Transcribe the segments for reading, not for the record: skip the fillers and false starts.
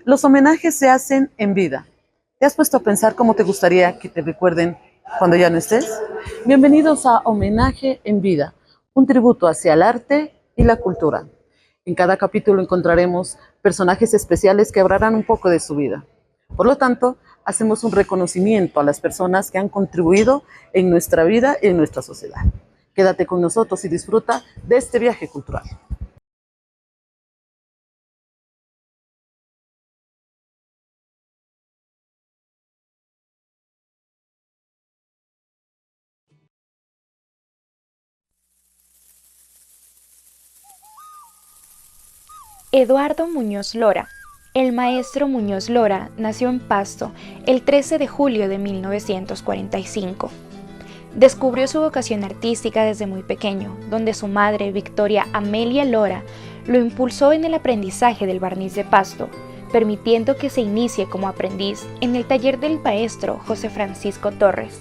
Los homenajes se hacen en vida. ¿Te has puesto a pensar cómo te gustaría que te recuerden cuando ya no estés? Bienvenidos a Homenaje en Vida, un tributo hacia el arte y la cultura. En cada capítulo encontraremos personajes especiales que hablarán un poco de su vida. Por lo tanto, hacemos un reconocimiento a las personas que han contribuido en nuestra vida y en nuestra sociedad. Quédate con nosotros y disfruta de este viaje cultural. Eduardo Muñoz Lora. El maestro Muñoz Lora nació en Pasto el 13 de julio de 1945. Descubrió su vocación artística desde muy pequeño, donde su madre, Victoria Amelia Lora, lo impulsó en el aprendizaje del barniz de Pasto, permitiendo que se inicie como aprendiz en el taller del maestro José Francisco Torres.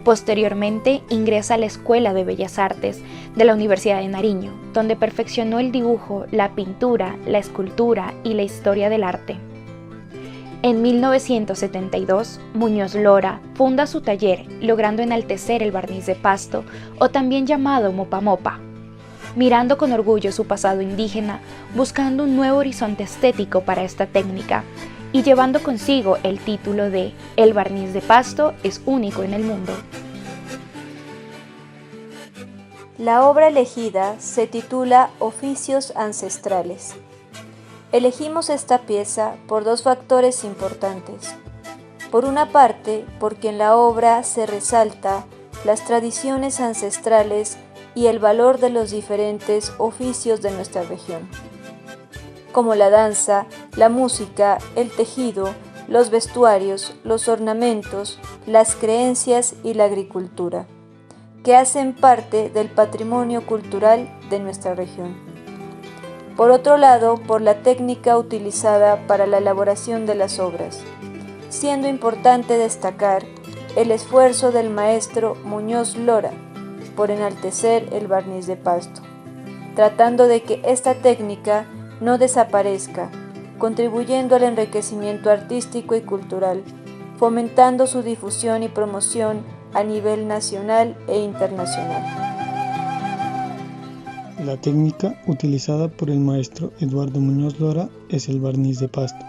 Posteriormente ingresa a la Escuela de Bellas Artes de la Universidad de Nariño, donde perfeccionó el dibujo, la pintura, la escultura y la historia del arte. En 1972, Muñoz Lora funda su taller, logrando enaltecer el barniz de Pasto, o también llamado mopa mopa, mirando con orgullo su pasado indígena, buscando un nuevo horizonte estético para esta técnica, y llevando consigo el título de El barniz de Pasto es único en el mundo. La obra elegida se titula Oficios ancestrales. Elegimos esta pieza por dos factores importantes. Por una parte, porque en la obra se resalta las tradiciones ancestrales y el valor de los diferentes oficios de nuestra región, como la danza, la música, el tejido, los vestuarios, los ornamentos, las creencias y la agricultura, que hacen parte del patrimonio cultural de nuestra región. Por otro lado, por la técnica utilizada para la elaboración de las obras, siendo importante destacar el esfuerzo del maestro Muñoz Lora por enaltecer el barniz de Pasto, tratando de que esta técnica no desaparezca, contribuyendo al enriquecimiento artístico y cultural, fomentando su difusión y promoción a nivel nacional e internacional. La técnica utilizada por el maestro Eduardo Muñoz Lora es el barniz de Pasto,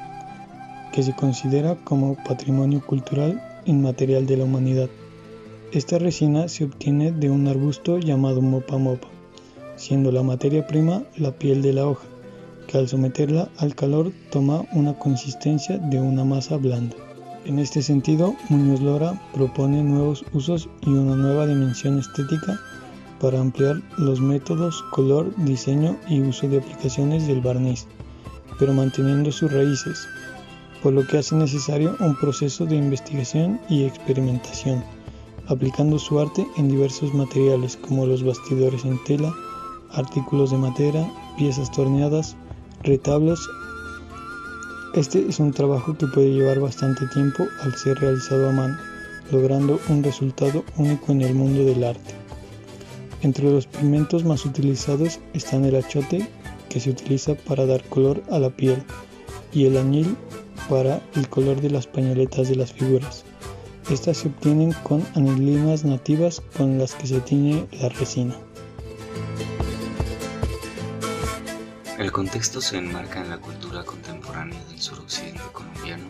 que se considera como patrimonio cultural inmaterial de la humanidad. Esta resina se obtiene de un arbusto llamado mopa mopa, siendo la materia prima la piel de la hoja, que al someterla al calor toma una consistencia de una masa blanda. En este sentido, Muñoz Lora propone nuevos usos y una nueva dimensión estética para ampliar los métodos, color, diseño y uso de aplicaciones del barniz, pero manteniendo sus raíces, por lo que hace necesario un proceso de investigación y experimentación, aplicando su arte en diversos materiales como los bastidores en tela, artículos de madera, piezas torneadas, retablos. Este es un trabajo que puede llevar bastante tiempo al ser realizado a mano, logrando un resultado único en el mundo del arte. Entre los pigmentos más utilizados están el achote, que se utiliza para dar color a la piel, y el añil para el color de las pañoletas de las figuras. Estas se obtienen con anilinas nativas con las que se tiñe la resina. El contexto se enmarca en la cultura contemporánea del suroccidente colombiano,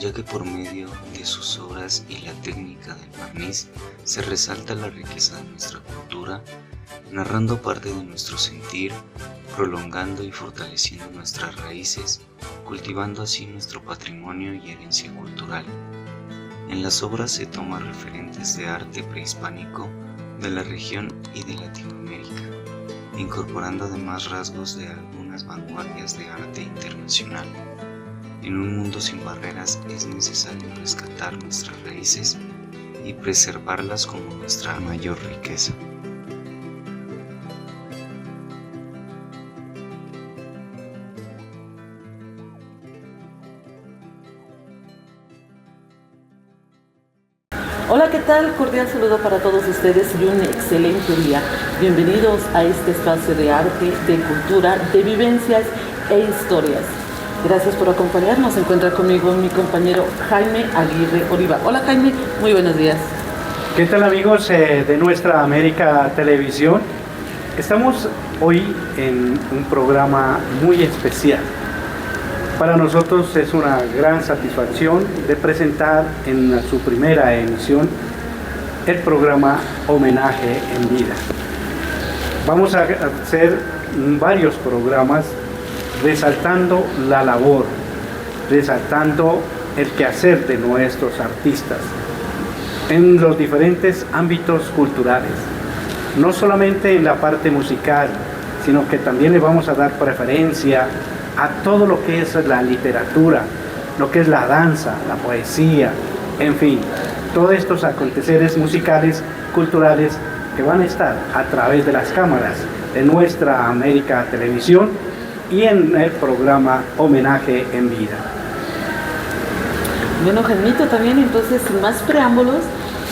ya que por medio de sus obras y la técnica del barniz se resalta la riqueza de nuestra cultura, narrando parte de nuestro sentir, prolongando y fortaleciendo nuestras raíces, cultivando así nuestro patrimonio y herencia cultural. En las obras se toman referentes de arte prehispánico de la región y de Latinoamérica, incorporando además rasgos de algunas vanguardias de arte internacional. En un mundo sin barreras es necesario rescatar nuestras raíces y preservarlas como nuestra mayor riqueza. Hola, ¿qué tal? Cordial saludo para todos ustedes y un excelente día. Bienvenidos a este espacio de arte, de cultura, de vivencias e historias. Gracias por acompañarnos. Se encuentra conmigo mi compañero Jaime Aguirre Oliva. Hola Jaime, muy buenos días. ¿Qué tal amigos de Nuestra América Televisión? Estamos hoy en un programa muy especial. Para nosotros es una gran satisfacción de presentar en su primera emisión el programa Homenaje en Vida. Vamos a hacer varios programas resaltando la labor, resaltando el quehacer de nuestros artistas en los diferentes ámbitos culturales, no solamente en la parte musical, sino que también le vamos a dar preferencia a todo lo que es la literatura, lo que es la danza, la poesía, en fin, todos estos aconteceres musicales, culturales que van a estar a través de las cámaras de Nuestra América Televisión y en el programa Homenaje en Vida. Bueno, Jaimito, también entonces, sin más preámbulos,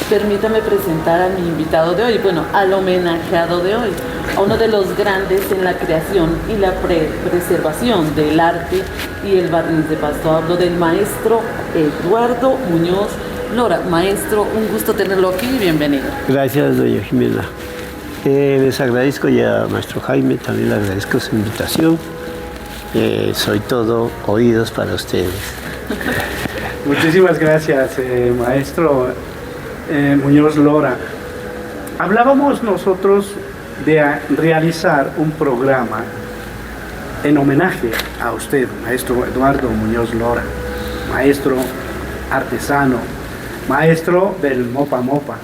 permítame presentar a mi invitado de hoy, bueno, al homenajeado de hoy, a uno de los grandes en la creación y la preservación del arte y el barniz de Pasto. Hablo del maestro Eduardo Muñoz Lora. Maestro, un gusto tenerlo aquí y bienvenido. Gracias, doña Jimena. Les agradezco ya, maestro Jaime, también le agradezco su invitación. Soy todo oídos para ustedes. Muchísimas gracias, maestro Muñoz Lora. Hablábamos nosotros de realizar un programa en homenaje a usted, maestro Eduardo Muñoz Lora, maestro artesano, maestro del Mopa Mopa.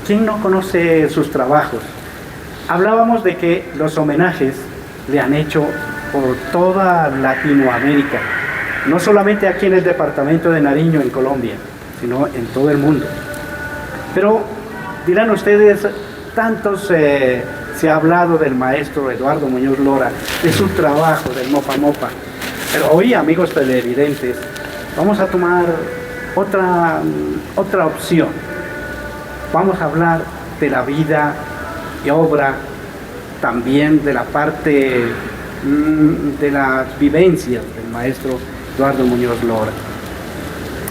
¿Quién no conoce sus trabajos? Hablábamos de que los homenajes le han hecho por toda Latinoamérica, no solamente aquí en el departamento de Nariño, en Colombia, sino en todo el mundo. Pero dirán ustedes, tantos se ha hablado del maestro Eduardo Muñoz Lora, de su trabajo, del Mopa Mopa. Pero hoy, amigos televidentes, vamos a tomar otra opción. Vamos a hablar de la vida y obra, también de la parte de las vivencias del maestro Eduardo Muñoz Lora.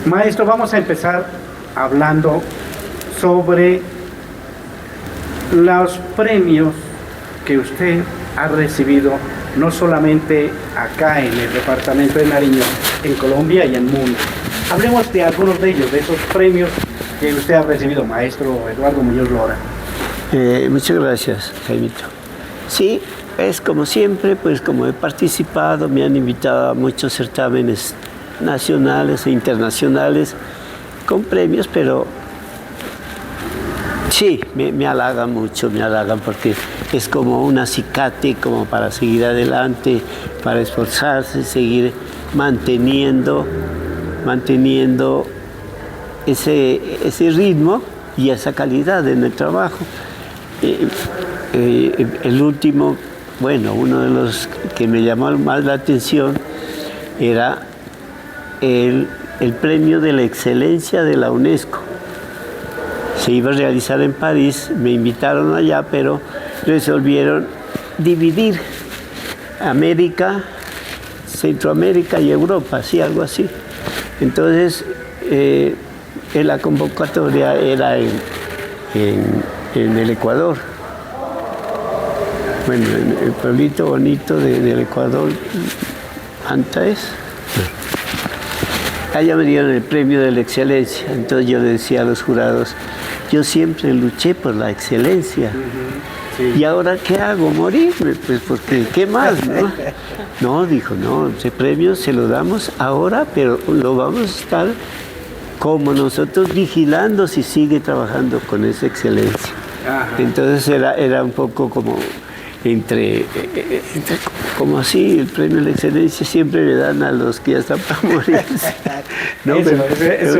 Maestro, vamos a empezar hablando sobre los premios que usted ha recibido, no solamente acá en el departamento de Nariño, en Colombia y en el mundo. Hablemos de algunos de ellos, de esos premios que usted ha recibido, maestro Eduardo Muñoz Lora. Muchas gracias, Jaimito. Sí, es como siempre, pues como he participado, me han invitado a muchos certámenes nacionales e internacionales con premios, pero sí, me halagan mucho, me halagan porque es como un acicate, como para seguir adelante, para esforzarse, seguir manteniendo ese ritmo y esa calidad en el trabajo. El último, bueno, uno de los que me llamó más la atención era el premio de la excelencia de la UNESCO. Se iba a realizar en París, me invitaron allá, pero resolvieron dividir América, Centroamérica y Europa, sí, algo así. Entonces, la convocatoria era en el Ecuador. Bueno, en el pueblito bonito del Ecuador, Antaes. Allá me dieron el premio de la excelencia. Entonces yo le decía a los jurados, yo siempre luché por la excelencia. Sí. ¿Y ahora qué hago? ¿Morirme? Pues porque, ¿qué más? ¿No? No, dijo, no, ese premio se lo damos ahora, pero lo vamos a estar como nosotros vigilando si sigue trabajando con esa excelencia. Ajá. Entonces era un poco como como así, el premio de la excelencia siempre le dan a los que ya están para morirse. No, es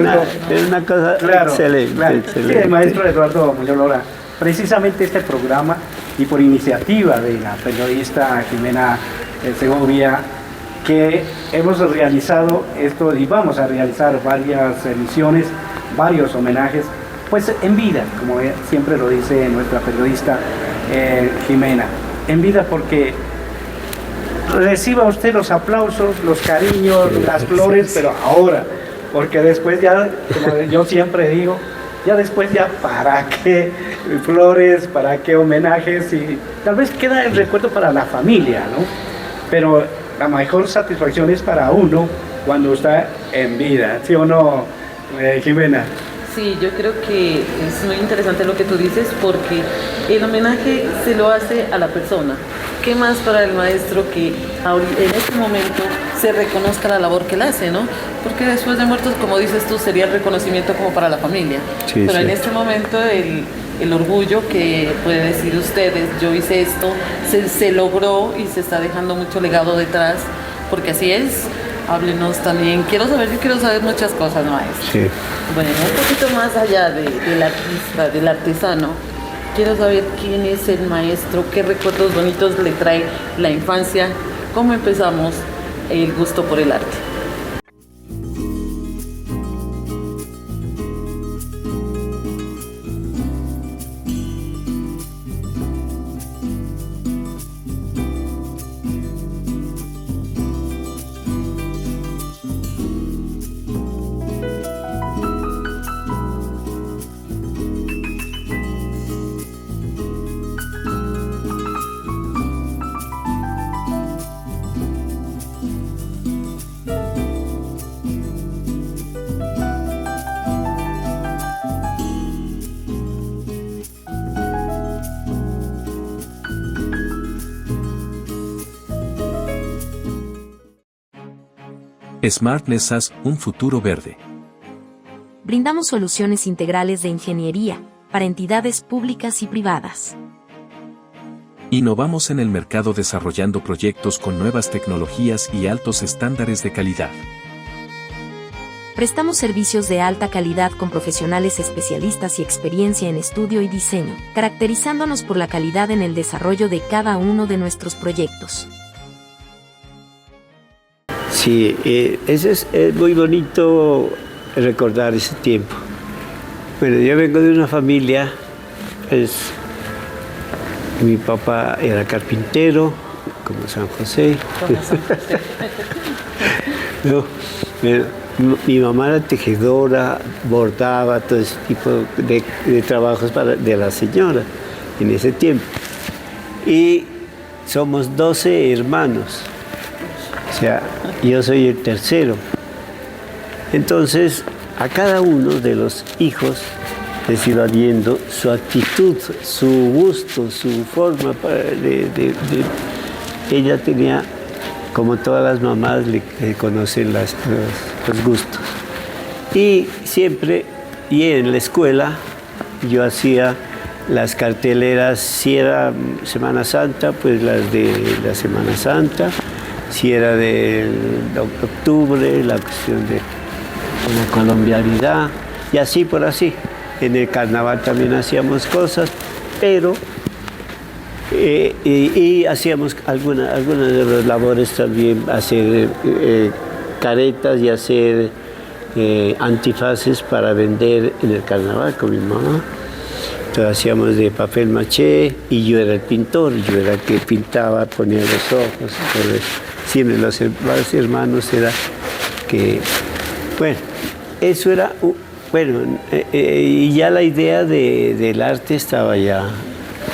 una cosa claro, excelente, claro. Excelente. Sí, el maestro Eduardo Muñoz Lora, precisamente este programa y por iniciativa de la periodista Jimena Segovia, que hemos realizado esto y vamos a realizar varias emisiones, varios homenajes, pues en vida, como siempre lo dice nuestra periodista Jimena, en vida porque reciba usted los aplausos, los cariños, las flores, pero ahora, porque después ya, como yo siempre digo, ya después ya para qué flores, para qué homenajes, y tal vez queda el recuerdo para la familia, ¿no? Pero la mejor satisfacción es para uno cuando está en vida, ¿sí o no, Jimena? Sí, yo creo que es muy interesante lo que tú dices porque el homenaje se lo hace a la persona. ¿Qué más para el maestro que en este momento se reconozca la labor que él hace, ¿no? Porque después de muertos, como dices tú, sería el reconocimiento como para la familia. Sí, pero sí. en este momento el orgullo que puede decir ustedes, yo hice esto, se logró y se está dejando mucho legado detrás, porque así es. Háblenos también, yo quiero saber muchas cosas, maestro. Sí. Bueno, un poquito más allá del artista, del artesano, quiero saber quién es el maestro, qué recuerdos bonitos le trae la infancia, cómo empezamos el gusto por el arte. SmartNESAS, un futuro verde. Brindamos soluciones integrales de ingeniería para entidades públicas y privadas. Innovamos en el mercado desarrollando proyectos con nuevas tecnologías y altos estándares de calidad. Prestamos servicios de alta calidad con profesionales especialistas y experiencia en estudio y diseño, caracterizándonos por la calidad en el desarrollo de cada uno de nuestros proyectos. Sí, es muy bonito recordar ese tiempo. Bueno, yo vengo de una familia, mi papá era carpintero, como San José. No, mi mamá era tejedora, bordaba, todo ese tipo de trabajos de la señora en ese tiempo. Y somos 12 hermanos. O sea, yo soy el tercero. Entonces, a cada uno de los hijos les iba viendo su actitud, su gusto, su forma. Ella tenía, como todas las mamás, le conocen los gustos. Y siempre, y en la escuela, yo hacía las carteleras, si era Semana Santa, pues las de la Semana Santa. Si era de octubre, la cuestión de la colombianidad, y así por así. En el carnaval también hacíamos cosas, pero y hacíamos algunas de las labores también, hacer caretas y hacer antifaces para vender en el carnaval con mi mamá. Entonces hacíamos de papel maché y yo era el pintor, yo era el que pintaba, ponía los ojos, todo eso. Siempre los hermanos era que, bueno, eso era, bueno, y ya la idea del arte estaba ya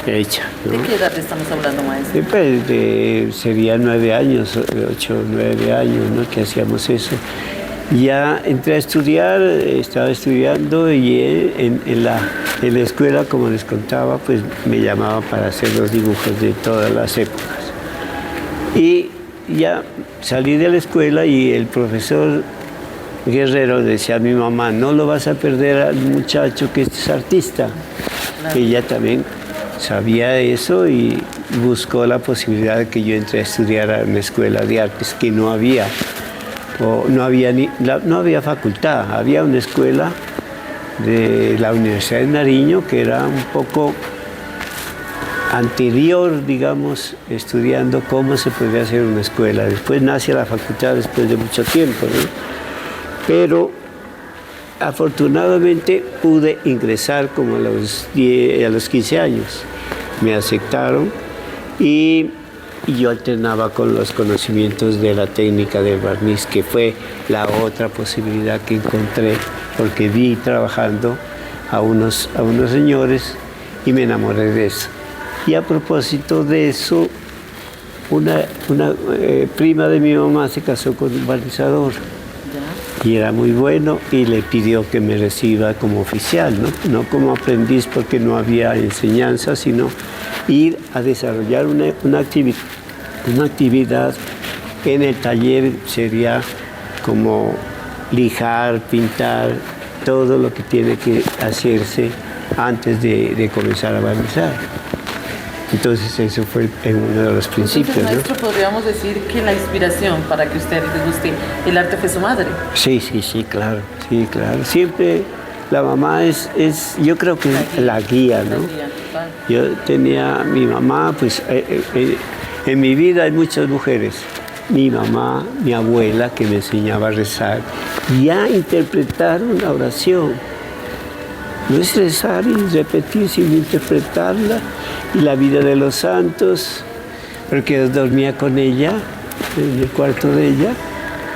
hecha, ¿no? ¿De qué edad estamos hablando, maestro? Pues sería 9 años, 8 o 9 años, ¿no? Que hacíamos eso. Ya entré a estudiar, estaba estudiando y en la escuela, como les contaba, pues me llamaban para hacer los dibujos de todas las épocas. Y ya salí de la escuela y el profesor Guerrero decía a mi mamá, no lo vas a perder al muchacho que es artista. Claro. Ella también sabía eso y buscó la posibilidad de que yo entré a estudiar a una escuela de artes que no había. No había facultad, había una escuela de la Universidad de Nariño que era un poco anterior, digamos, estudiando cómo se podía hacer una escuela. Después nace la facultad después de mucho tiempo, ¿no? Pero afortunadamente pude ingresar como a los 15 años. Me aceptaron y y yo alternaba con los conocimientos de la técnica del barniz, que fue la otra posibilidad que encontré, porque vi trabajando a unos señores y me enamoré de eso. Y a propósito de eso, una prima de mi mamá se casó con un barnizador y era muy bueno y le pidió que me reciba como oficial, no como aprendiz porque no había enseñanza, sino ir a desarrollar una actividad en el taller. Sería como lijar, pintar, todo lo que tiene que hacerse antes de comenzar a barnizar. Entonces eso fue uno de los principios. Entonces, maestro, podríamos decir que la inspiración para que usted le guste el arte fue su madre. Sí, claro. Siempre la mamá es yo creo que la guía, ¿no? Yo tenía mi mamá, pues en mi vida hay muchas mujeres. Mi mamá, mi abuela, que me enseñaba a rezar y a interpretar una oración. No es rezar y repetir, sino interpretarla. Y la vida de los santos, porque yo dormía con ella, en el cuarto de ella,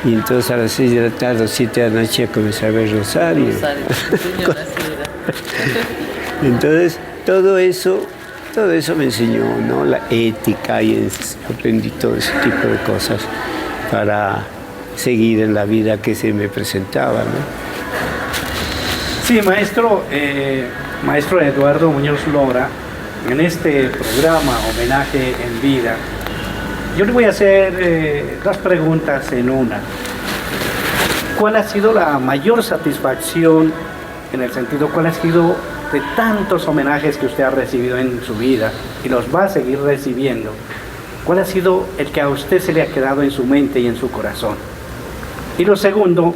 y entonces a las 6 de la tarde o 7 de la noche comencé a ver rosario. Entonces, todo eso me enseñó, ¿no? La ética, y aprendí todo ese tipo de cosas para seguir en la vida que se me presentaba, ¿no? Sí, maestro Eduardo Muñoz Lora, en este programa Homenaje en Vida, yo le voy a hacer dos preguntas en una. ¿Cuál ha sido la mayor satisfacción, en el sentido, cuál ha sido de tantos homenajes que usted ha recibido en su vida y los va a seguir recibiendo? ¿Cuál ha sido el que a usted se le ha quedado en su mente y en su corazón? Y lo segundo,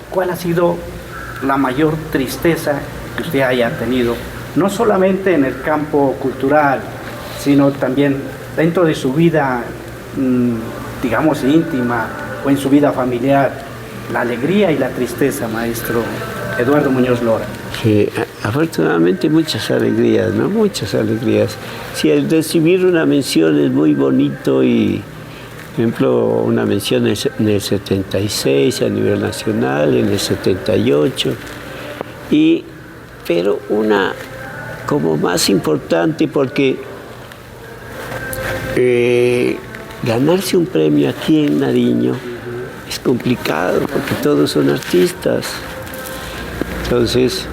¿cuál ha sido la mayor tristeza que usted haya tenido, no solamente en el campo cultural, sino también dentro de su vida, digamos, íntima, o en su vida familiar? La alegría y la tristeza, maestro Eduardo Muñoz Lora. Sí, afortunadamente muchas alegrías, ¿no? Muchas alegrías. Sí, el recibir una mención es muy bonito, y, por ejemplo, una mención en el 76 a nivel nacional, en el 78, pero una como más importante, porque ganarse un premio aquí en Nariño es complicado, porque todos son artistas. Entonces,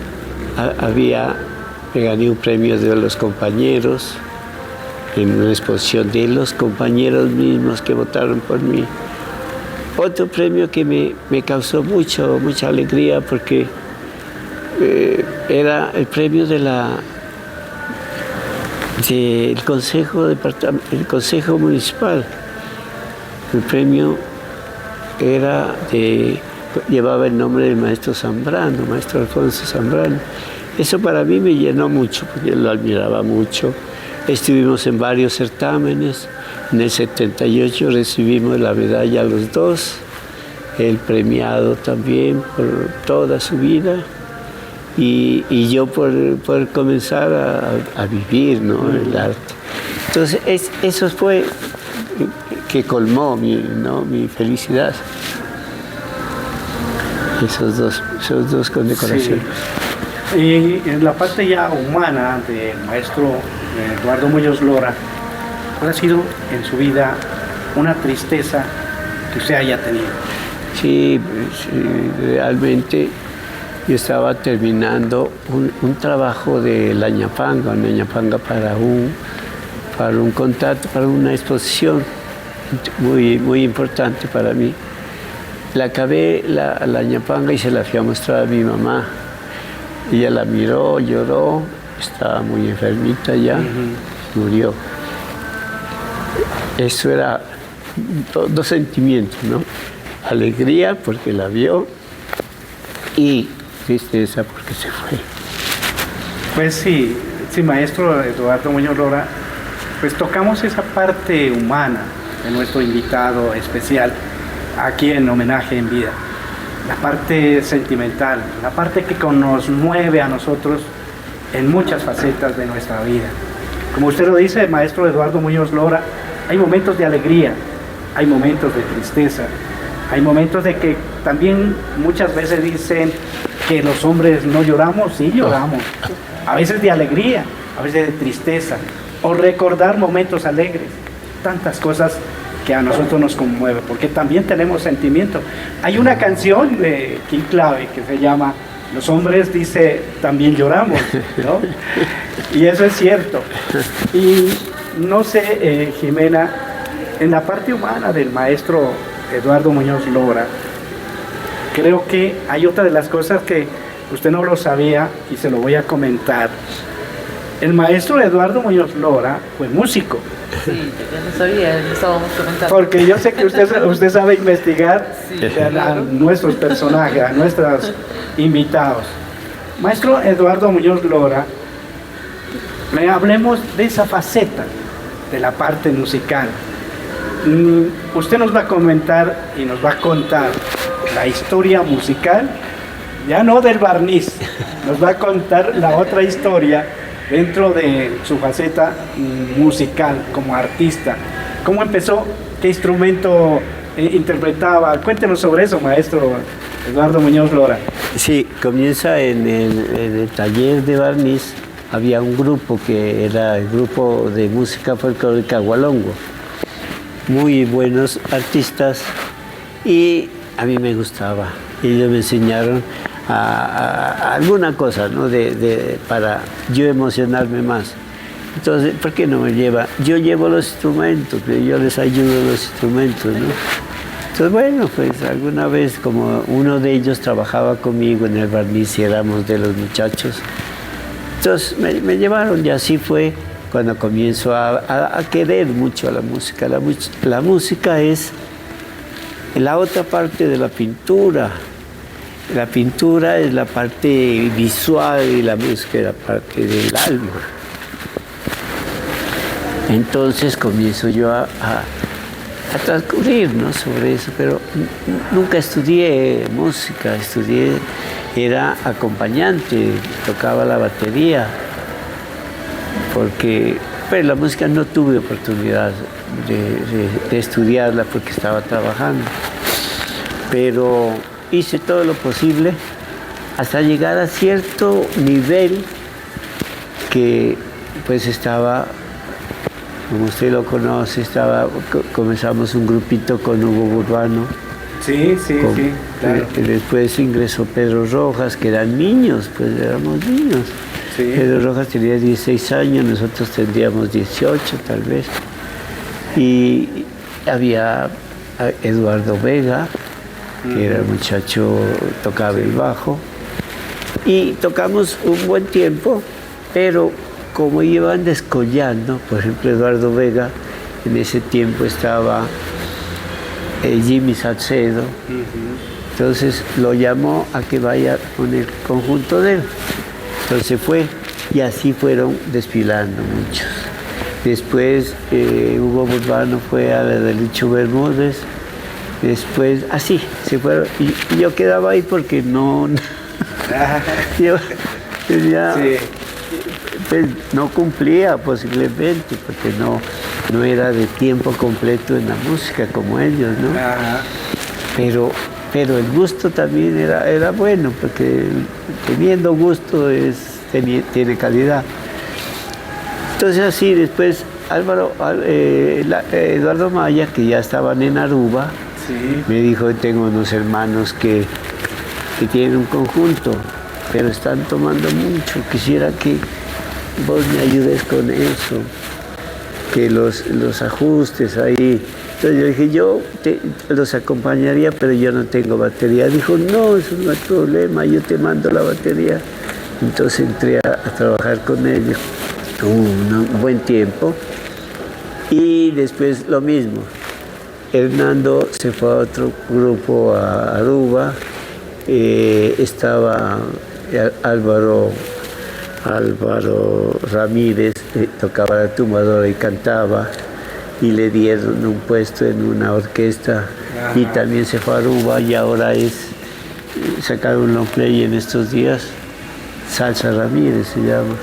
me gané un premio de los compañeros, en una exposición de los compañeros mismos que votaron por mí. Otro premio que me causó mucha alegría, porque era el premio del Consejo Municipal. El premio llevaba el nombre del maestro Zambrano, maestro Alfonso Zambrano. Eso para mí me llenó mucho, porque yo lo admiraba mucho. Estuvimos en varios certámenes. En el 78 recibimos la medalla los dos, el premiado también por toda su vida, y yo por comenzar a vivir, ¿no?, el arte. Entonces, eso fue que colmó mi felicidad. Esos dos condecoraciones. Sí. Y en la parte ya humana del maestro Eduardo Muñoz Lora, ¿cuál ha sido en su vida una tristeza que usted haya tenido? Sí, realmente yo estaba terminando un trabajo de la ñapanga para un contrato, para una exposición muy importante para mí. La acabé la ñapanga y se la fui a mostrar a mi mamá. Ella la miró, lloró, estaba muy enfermita ya, murió. Eso era dos sentimientos, ¿no? Alegría porque la vio y tristeza porque se fue. Pues sí, maestro Eduardo Muñoz Lora, pues tocamos esa parte humana de nuestro invitado especial aquí en Homenaje en Vida. La parte sentimental, la parte que nos mueve a nosotros en muchas facetas de nuestra vida. Como usted lo dice, maestro Eduardo Muñoz Lora Hay momentos de alegría, hay momentos de tristeza, hay momentos de que también muchas veces dicen que los hombres no lloramos, sí lloramos. A veces de alegría, a veces de tristeza, o recordar momentos alegres, tantas cosas que a nosotros nos conmueven, porque también tenemos sentimientos. Hay una canción de King Clave que se llama Los hombres, dice, también lloramos, ¿no? Y eso es cierto. Y no sé, Jimena, en la parte humana del maestro Eduardo Muñoz Lora, creo que hay otra de las cosas que usted no lo sabía y se lo voy a comentar. El maestro Eduardo Muñoz Lora fue músico. Sí, yo no sabía, lo estábamos comentando. Porque yo sé que usted sabe investigar a nuestros personajes, a nuestros invitados. Maestro Eduardo Muñoz Lora, hablemos de esa faceta de la parte musical. Usted nos va a comentar y nos va a contar la historia musical, ya no del barniz, nos va a contar la otra historia dentro de su faceta musical como artista. ¿Cómo empezó? ¿Qué instrumento interpretaba? Cuéntenos sobre eso, maestro Eduardo Muñoz Lora. Sí, comienza en el taller de barniz. Había un grupo que era el grupo de música folclórica Gualongo. Muy buenos artistas y a mí me gustaba. Ellos me enseñaron a alguna cosa, ¿no? Para yo emocionarme más. Entonces, ¿por qué no me lleva? Yo llevo los instrumentos, yo les ayudo los instrumentos, ¿no? Entonces, bueno, pues alguna vez, como uno de ellos trabajaba conmigo en el barniz y éramos de los muchachos, entonces me llevaron y así fue cuando comienzo a querer mucho a la música. La música es la otra parte de la pintura. La pintura es la parte visual y la música es la parte del alma. Entonces comienzo yo a transcurrir, ¿no?, sobre eso, pero nunca estudié música, era acompañante, tocaba la batería, porque pues, la música no tuve oportunidad de estudiarla porque estaba trabajando, pero hice todo lo posible hasta llegar a cierto nivel que pues estaba, como usted lo conoce, comenzamos un grupito con Hugo Burbano. Sí, claro. Después ingresó Pedro Rojas, que eran niños, pues éramos niños. Sí. Pedro Rojas tenía 16 años, nosotros tendríamos 18 tal vez. Y había a Eduardo Vega, que era el muchacho, tocaba el bajo. Y tocamos un buen tiempo, pero como iban descollando, por ejemplo, Eduardo Vega, en ese tiempo estaba Jimmy Salcedo, entonces lo llamó a que vaya con el conjunto de él. Entonces fue, y así fueron desfilando muchos. Después Hugo Burbano fue a la de Lucho Bermúdez, después, así, se fueron, y yo quedaba ahí porque no yo ya, sí. Pues, no cumplía posiblemente, porque no era de tiempo completo en la música como ellos, ¿no? Ajá. Pero el gusto también era bueno, porque teniendo gusto tiene calidad. Entonces así, después Eduardo Maya, que ya estaban en Aruba, sí, me dijo, tengo unos hermanos que tienen un conjunto, pero están tomando mucho, quisiera que vos me ayudes con eso, que los ajustes ahí. Entonces yo dije, yo los acompañaría, pero yo no tengo batería. Dijo, no, eso no es problema, yo te mando la batería. Entonces entré a trabajar con ellos, un buen tiempo, y después lo mismo. Hernando se fue a otro grupo, a Aruba, estaba Álvaro Ramírez, tocaba la tumbadora y cantaba, y le dieron un puesto en una orquesta. Ajá. Y también se fue a Aruba, y ahora sacaron un long play en estos días, Salsa Ramírez se llama.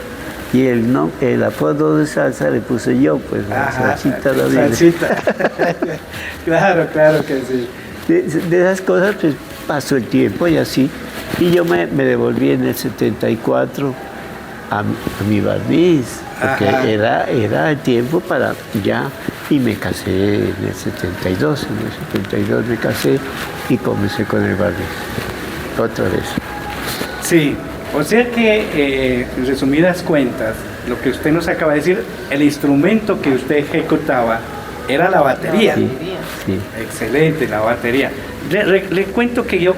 Y el apodo de salsa le puse yo, pues, la salsita David. Salsita. Claro que sí. De esas cosas, pues, pasó el tiempo y así. Y yo me devolví en el 74 a mi barniz, porque era el tiempo para ya. Y me casé en el 72. En el 72 me casé y comencé con el barniz. Otra vez. Sí. O sea que, en resumidas cuentas, lo que usted nos acaba de decir, el instrumento que usted ejecutaba era la batería. Sí. Excelente, la batería. Le cuento que yo,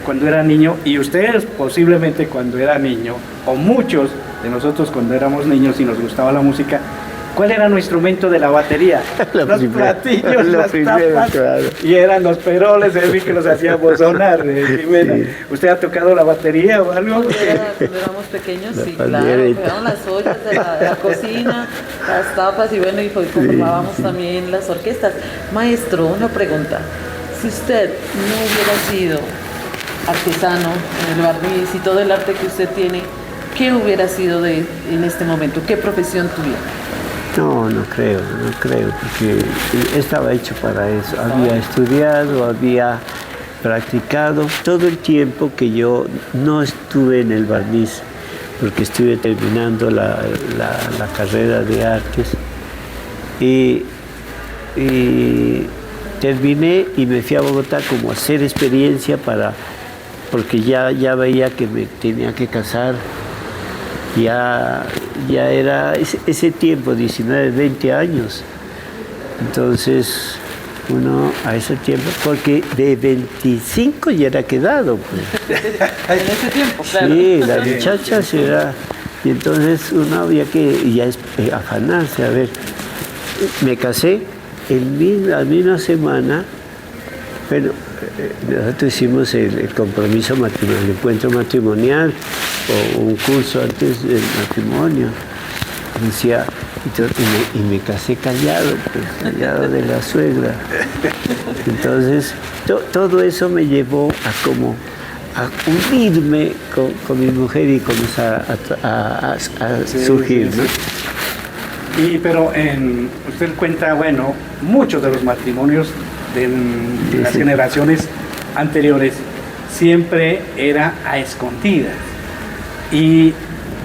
cuando era niño, y ustedes posiblemente cuando era niño, o muchos de nosotros cuando éramos niños y nos gustaba la música, ¿cuál era nuestro instrumento de la batería? Los platillos, las tapas, claro. Y eran los peroles que los hacíamos sonar, Jimena. Sí. ¿Usted ha tocado la batería o algo? Cuando éramos pequeños, sí, claro. Pegaban las ollas de la cocina, las tapas, y bueno, y formábamos también las orquestas. Maestro, una pregunta. Si usted no hubiera sido artesano en el barniz y todo el arte que usted tiene, ¿qué hubiera sido en este momento? ¿Qué profesión tuviera? No creo, porque estaba hecho para eso. Había estudiado, había practicado. Todo el tiempo que yo no estuve en el barniz, porque estuve terminando la carrera de artes, y terminé y me fui a Bogotá como a hacer experiencia porque ya veía que me tenía que casar. Ya era ese tiempo, 19, 20 años. Entonces, uno a ese tiempo, porque de 25 ya era quedado. Pues. En ese tiempo, claro. Sí, las muchachas era... Y entonces uno había que ya afanarse. A ver, me casé la misma semana, pero nosotros hicimos el compromiso matrimonial, el encuentro matrimonial, o un curso antes del matrimonio. Decía, y me casé callado, pues, callado de la suegra. Entonces, todo eso me llevó a unirme con mi mujer y comenzar a surgir, ¿no? Pero usted cuenta, bueno, muchos de los matrimonios de las generaciones anteriores siempre era a escondidas. ¿Y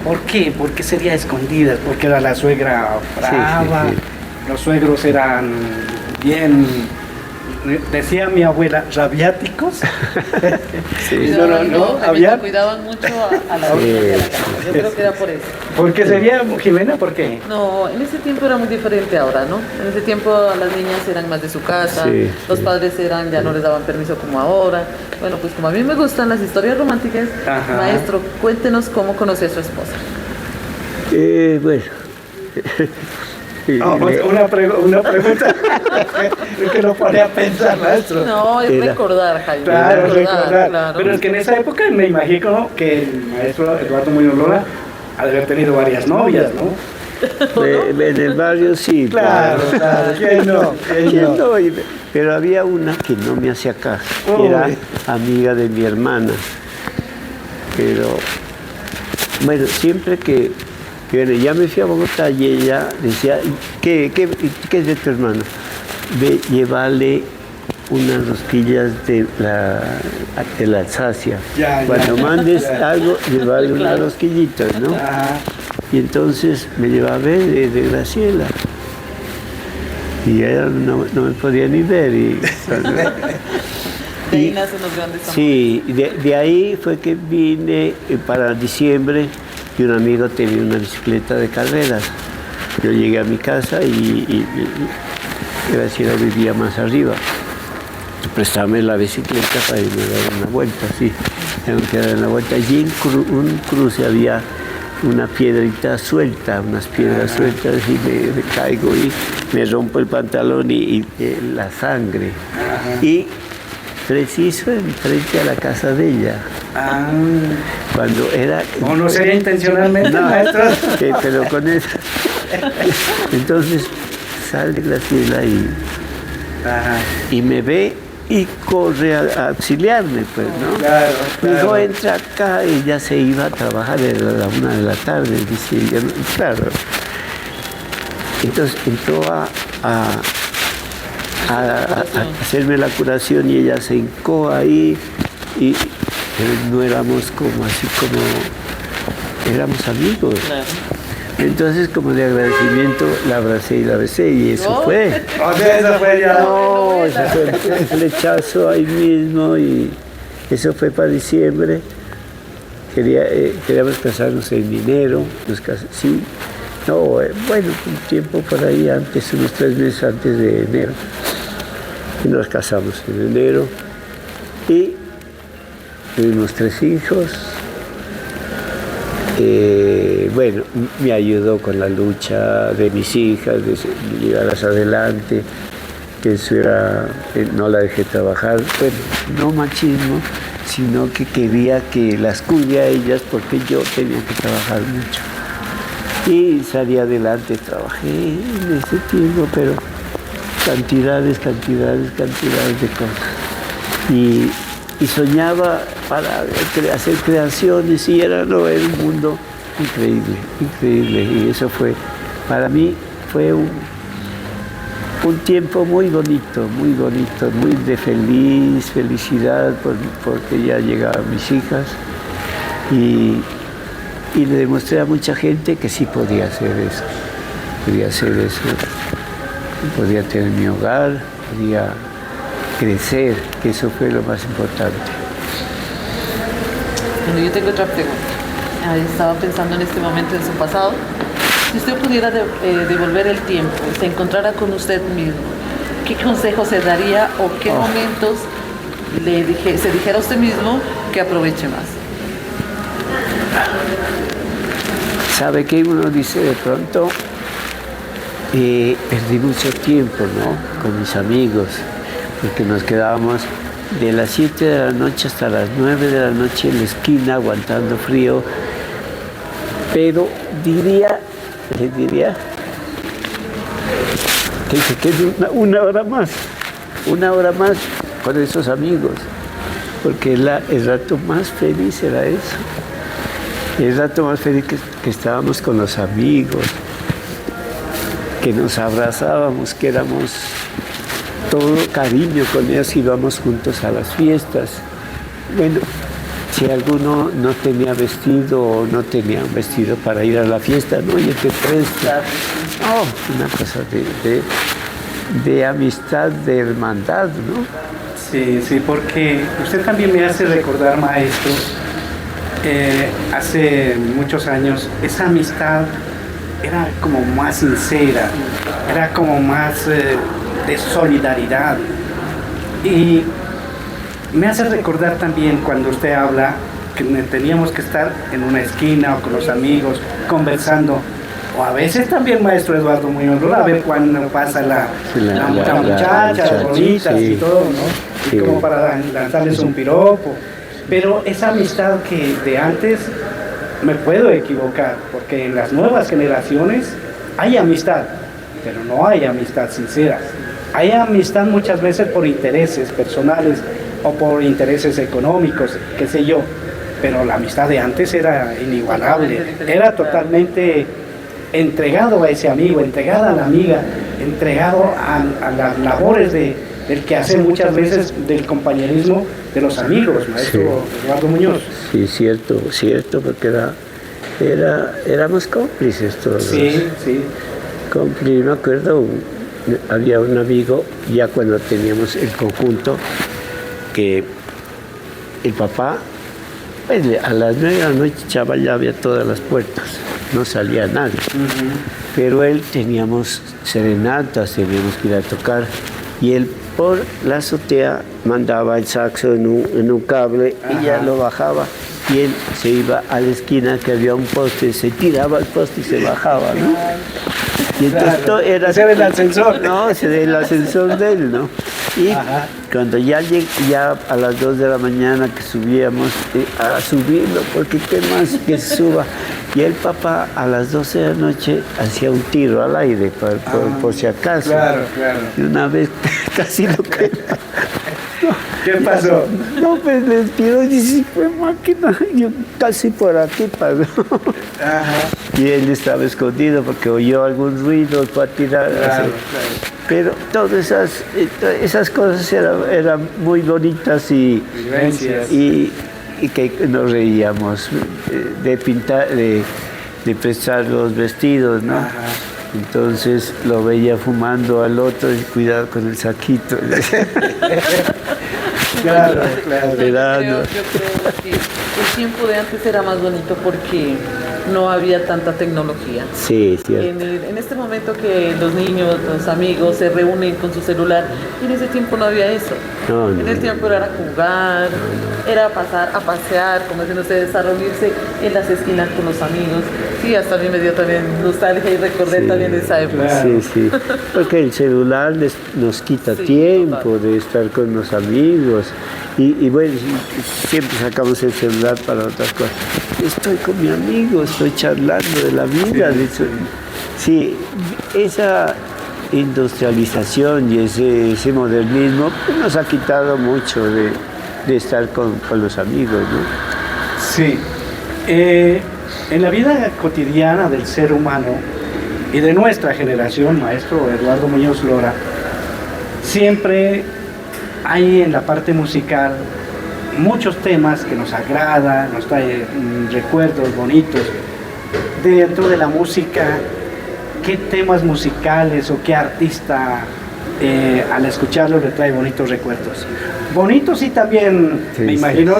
por qué? ¿Por qué sería a escondidas? Porque era la suegra brava, los suegros eran bien, decía mi abuela, rabiáticos. No, cuidaban mucho a la vida de la casa. Yo creo que era por eso. ¿Por qué sería, Jimena? ¿Por qué? No, en ese tiempo era muy diferente ahora, ¿no? En ese tiempo las niñas eran más de su casa, los padres ya no les daban permiso como ahora. Bueno, pues como a mí me gustan las historias románticas, maestro, cuéntenos cómo conoció a su esposa. Bueno... una pregunta que lo pone a pensar, maestro. No, es recordar, Jaime. Claro, recordar. Pero es que en esa época me imagino que el maestro Eduardo Muñoz Lora ha de haber tenido varias novias, ¿no? En el barrio sí. Claro. ¿Quién no? Pero había una que no me hacía caso, que era amiga de mi hermana. Pero, bueno, siempre que ya me fui a Bogotá y ella decía, ¿qué es de tu hermano? Ve, llévale unas rosquillas de la Alsacia. Cuando mandes algo, llévale unas rosquillitas, ¿no? Y entonces me llevaba de Graciela. Y ella no me podía ni ver. De ahí nacen los grandes amores. Sí, de ahí fue que vine para diciembre. Y un amigo tenía una bicicleta de carreras. Yo llegué a mi casa y Graciela vivía más arriba. Préstame la bicicleta para irme a dar una vuelta, sí. Tengo que dar una vuelta. Allí en un cruce había una piedrita suelta, unas piedras sueltas, y me caigo y me rompo el pantalón y la sangre. Y preciso enfrente a la casa de ella. Cuando era... ¿O no sería intencionalmente, no, maestro? Pero con eso. Entonces sale Graciela y me ve y corre a auxiliarme, pues, ¿no? Claro, claro. Luego entra acá y ya se iba a trabajar a la 1 de la tarde, dice, claro. Entonces entró a hacerme la curación y ella se hincó ahí y no éramos como así como, éramos amigos. Claro. Entonces, como de agradecimiento, la abracé y la besé y eso fue. O sea, eso fue ya. No, eso fue el flechazo ahí mismo y eso fue para diciembre. Queríamos casarnos en enero, sí. No, bueno, un tiempo por ahí antes, unos 3 meses antes de enero. Y nos casamos en enero y tuvimos 3 hijos. Bueno, me ayudó con la lucha de mis hijas, de llevarlas adelante, que eso era, no la dejé trabajar, bueno, no machismo, sino que quería que las cuide a ellas porque yo tenía que trabajar mucho. Y salí adelante, trabajé en ese tiempo, pero cantidades de cosas. Y soñaba para hacer creaciones y era un mundo increíble. Y eso fue, para mí, fue un tiempo muy bonito, muy de felicidad, porque ya llegaban mis hijas. Y le demostré a mucha gente que sí podía hacer eso. Podía tener mi hogar, podía crecer, que eso fue lo más importante. Bueno, yo tengo otra pregunta. Estaba pensando en este momento en su pasado. Si usted pudiera devolver el tiempo y se encontrara con usted mismo, ¿qué consejo se daría o qué momentos se dijera a usted mismo que aproveche más? ¿Sabe qué? Uno dice de pronto, perdí mucho tiempo, ¿no? Con mis amigos, porque nos quedábamos de las 7 de la noche hasta las 9 de la noche en la esquina aguantando frío, pero les diría que se quede una hora más con esos amigos, porque el rato más feliz era eso, el rato más feliz que estábamos con los amigos, que nos abrazábamos, que éramos todo cariño con ellos, íbamos juntos a las fiestas. Bueno, si alguno no tenía vestido o no tenía un vestido para ir a la fiesta, no, yo te presto. Una cosa de amistad, de hermandad, ¿no? Sí, porque usted también me hace recordar, maestro, hace muchos años, esa amistad era como más sincera, era como más de solidaridad. Y me hace recordar también cuando usted habla que teníamos que estar en una esquina o con los amigos conversando, o a veces también, maestro Eduardo Muñoz Lora, a ver cuando pasa la muchacha, las bonitas y todo, ¿no? Y como para lanzarles un piropo. Pero esa amistad que de antes, me puedo equivocar, porque en las nuevas generaciones hay amistad, pero no hay amistad sincera. Hay amistad muchas veces por intereses personales o por intereses económicos, qué sé yo, pero la amistad de antes era inigualable, era totalmente entregado a ese amigo, entregado a la amiga, entregado a las labores del quehacer muchas veces del compañerismo de los amigos, maestro Eduardo Muñoz. Sí, cierto, porque éramos cómplices todos. Sí. Cómplices, me acuerdo, había un amigo, ya cuando teníamos el conjunto, que el papá, pues, a las 9 de la noche echaba llave a todas las puertas, no salía nadie. Pero él teníamos serenatas, teníamos que ir a tocar, y él por la azotea mandaba el saxo en un cable y ya lo bajaba, y él se iba a la esquina que había un poste, se tiraba al poste y se bajaba, ¿no? Y entonces era el ascensor. No, el ascensor de él, ¿no? Y cuando ya a las 2 de la mañana que subíamos a subirlo, porque qué más que suba. Y el papá a las 12 de la noche hacía un tiro al aire por si acaso. Claro. Y una vez casi lo quema. ¿Qué pasó? No, pues les pido y dice, fue máquina, yo casi por aquí pasó. Ajá. Y él estaba escondido porque oyó algún ruido para tirar. Claro. Pero todas esas cosas eran muy bonitas y que nos reíamos de pintar, de prestar los vestidos, ¿no? Ajá. Entonces lo veía fumando al otro y cuidado con el saquito. Claro. Yo creo que el tiempo de antes era más bonito porque no había tanta tecnología. Sí, cierto. En este momento que los niños, los amigos se reúnen con su celular, en ese tiempo no había eso. No, en el tiempo era jugar, era pasar a pasear, como dicen ustedes, a reunirse en las esquinas con los amigos. Sí, hasta a mí me dio también nostalgia y recordé también esa época. Sí. Porque el celular nos quita tiempo de estar con los amigos. Y bueno, siempre sacamos el celular para otras cosas. Estoy con mi amigo, estoy charlando de la vida. Sí, esa industrialización y ese modernismo pues, nos ha quitado mucho de estar con los amigos, ¿no? Sí. En la vida cotidiana del ser humano y de nuestra generación, maestro Eduardo Muñoz Lora, siempre hay en la parte musical muchos temas que nos agradan, nos traen recuerdos bonitos. Dentro de la música, ¿qué temas musicales o qué artista al escucharlo le trae bonitos recuerdos? Bonitos y también, me imagino,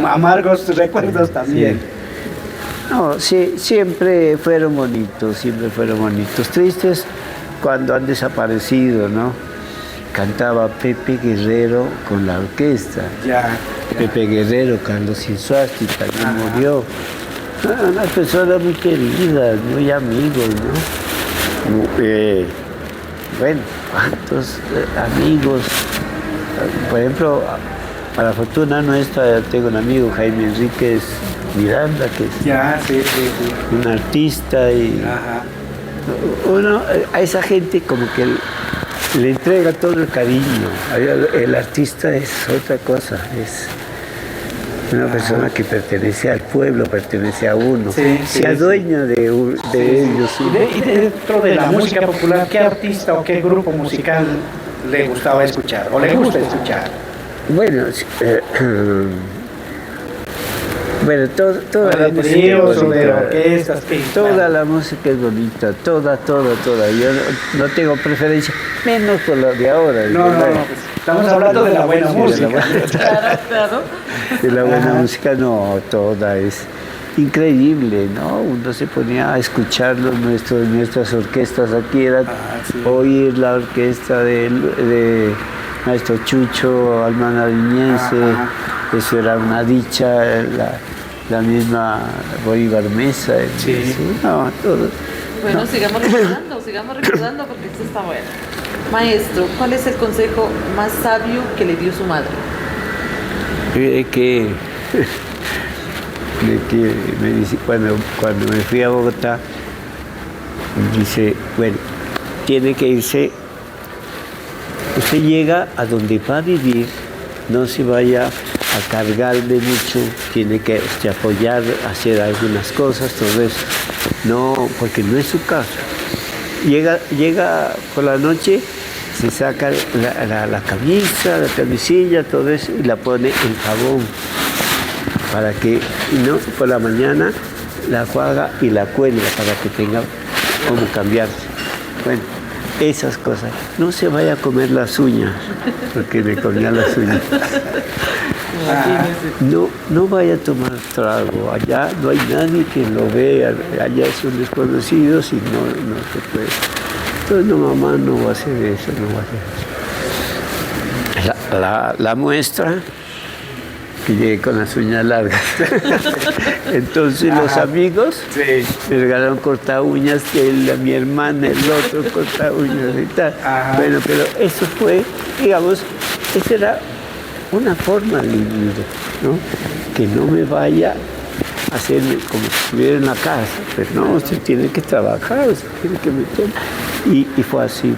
amargos recuerdos también. No, sí, siempre fueron bonitos. Tristes cuando han desaparecido, ¿no? Cantaba Pepe Guerrero con la orquesta. Pepe Guerrero, Carlos Insuasti también murió. Unas personas muy queridas, muy amigos, ¿no? Bueno, ¿cuántos amigos? Por ejemplo, para fortuna nuestra, tengo un amigo, Jaime Enríquez Miranda, que es un artista y uno a esa gente como que le entrega todo el cariño. El artista es otra cosa, es una persona que pertenece al pueblo, pertenece a uno, se adueña de ellos. Y dentro de la música popular, ¿qué artista o qué grupo musical le gustaba escuchar o le gusta escuchar? Bueno, toda la música, toda la música es bonita, toda. Yo no tengo preferencia, menos por lo de ahora. No, estamos hablando de la buena música. Claro. De la buena música, no, toda es increíble, ¿no? Uno se ponía a escuchar nuestras orquestas aquí, era oír la orquesta de Maestro Chucho, Alma Nariñense, eso era una dicha, la misma Bolívar Mesa. No, todo. Bueno, sigamos recordando porque esto está bueno. Maestro, ¿cuál es el consejo más sabio que le dio su madre? Que me dice, cuando me fui a Bogotá, me dice, bueno, tiene que irse, usted llega a donde va a vivir, no se vaya a cargar de mucho, tiene que apoyar, hacer algunas cosas, todo eso. No, porque no es su casa. Llega por la noche, se saca la camisa, la camisilla, todo eso, y la pone en jabón, para que no por la mañana la juega y la cuelga, para que tenga cómo cambiarse. Bueno, esas cosas. No se vaya a comer las uñas, porque me comía las uñas. No vaya a tomar trago, allá no hay nadie que lo vea, allá son desconocidos y no se puede. Entonces, no, mamá, no voy a hacer eso, La muestra, que llegué con las uñas largas. Entonces los amigos me regalaron corta uñas, mi hermana, el otro corta uñas y tal. Bueno, pero eso fue, digamos, esa era una forma de vivir, ¿no? Que no me vaya a hacerme como si estuviera en la casa, pero no, usted tiene que trabajar, usted tiene que meter. Y fue así.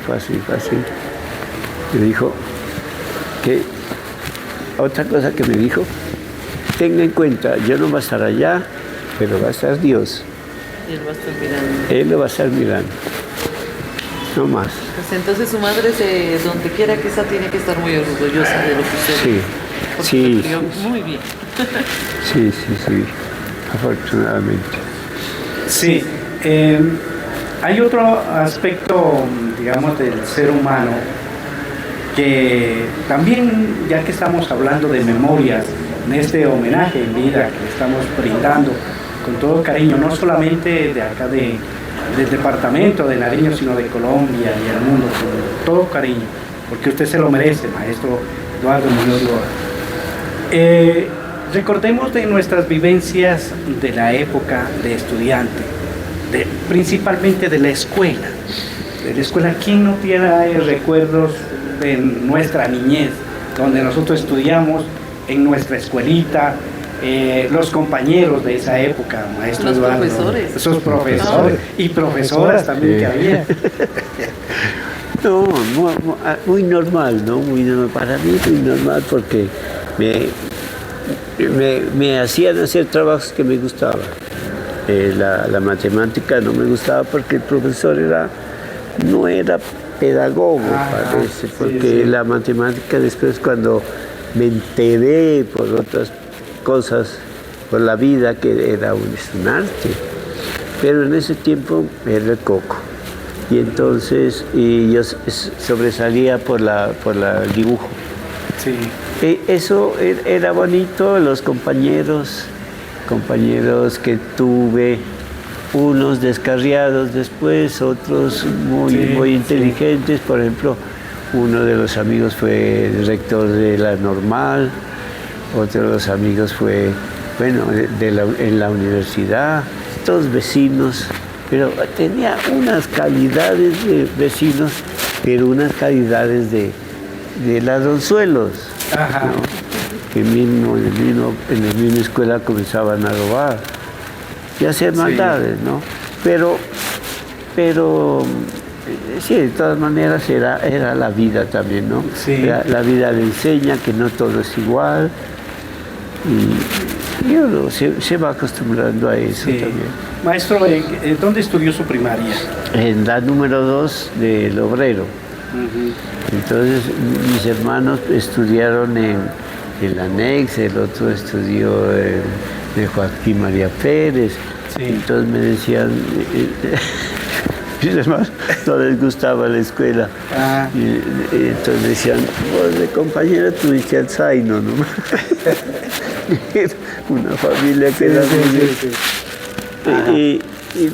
Me dijo que otra cosa que me dijo, tenga en cuenta, yo no voy a estar allá, pero va a estar Dios. Él va a estar mirando. Él lo va a estar mirando. No más. Pues entonces su madre, donde quiera que está, tiene que estar muy orgullosa de lo que usted Sí, porque sí, se crió sí. muy bien. Sí, afortunadamente. Sí, hay otro aspecto, digamos, del ser humano que también, ya que estamos hablando de memorias, en este homenaje en vida que estamos brindando con todo cariño, no solamente de acá del departamento de Nariño, sino de Colombia y el mundo, con todo cariño, porque usted se lo merece, maestro Eduardo Muñoz Lora. Recordemos de nuestras vivencias de la época de estudiante, principalmente de la escuela. ¿Quién no tiene recuerdos de nuestra niñez, donde nosotros estudiamos en nuestra escuelita? Los compañeros de esa época, maestro los Eduardo, profesores. esos profesores y profesoras también que había. No, muy normal, ¿no? Muy normal. Para mí muy normal porque me hacían hacer trabajos que me gustaban. La matemática no me gustaba porque el profesor no era pedagogo, parece, porque sí. La matemática después cuando me enteré por otras cosas, por la vida, que era un arte, pero en ese tiempo era el coco. Y entonces yo sobresalía por el dibujo. Sí. Eso era bonito, los compañeros que tuve, unos descarriados después, otros muy inteligentes. Por ejemplo, uno de los amigos fue el rector de la Normal, otro de los amigos fue, en la universidad, todos vecinos. Pero tenía unas calidades de vecinos, pero unas calidades de ladronzuelos, ¿no? Que en la misma escuela comenzaban a robar y a hacer maldades, ¿no? Pero sí, de todas maneras era la vida también, ¿no? Sí. La vida le enseña que no todo es igual y uno se va acostumbrando a eso también. Maestro, ¿dónde estudió su primaria? En la número 2 del Obrero. Entonces mis hermanos estudiaron en la ANEX, el otro estudió en Joaquín María Pérez. Entonces me decían, mis hermanos no les gustaba la escuela. Y entonces me decían, vos de compañera tuviste al Zaino, ¿no? Una familia que era muy bien. Y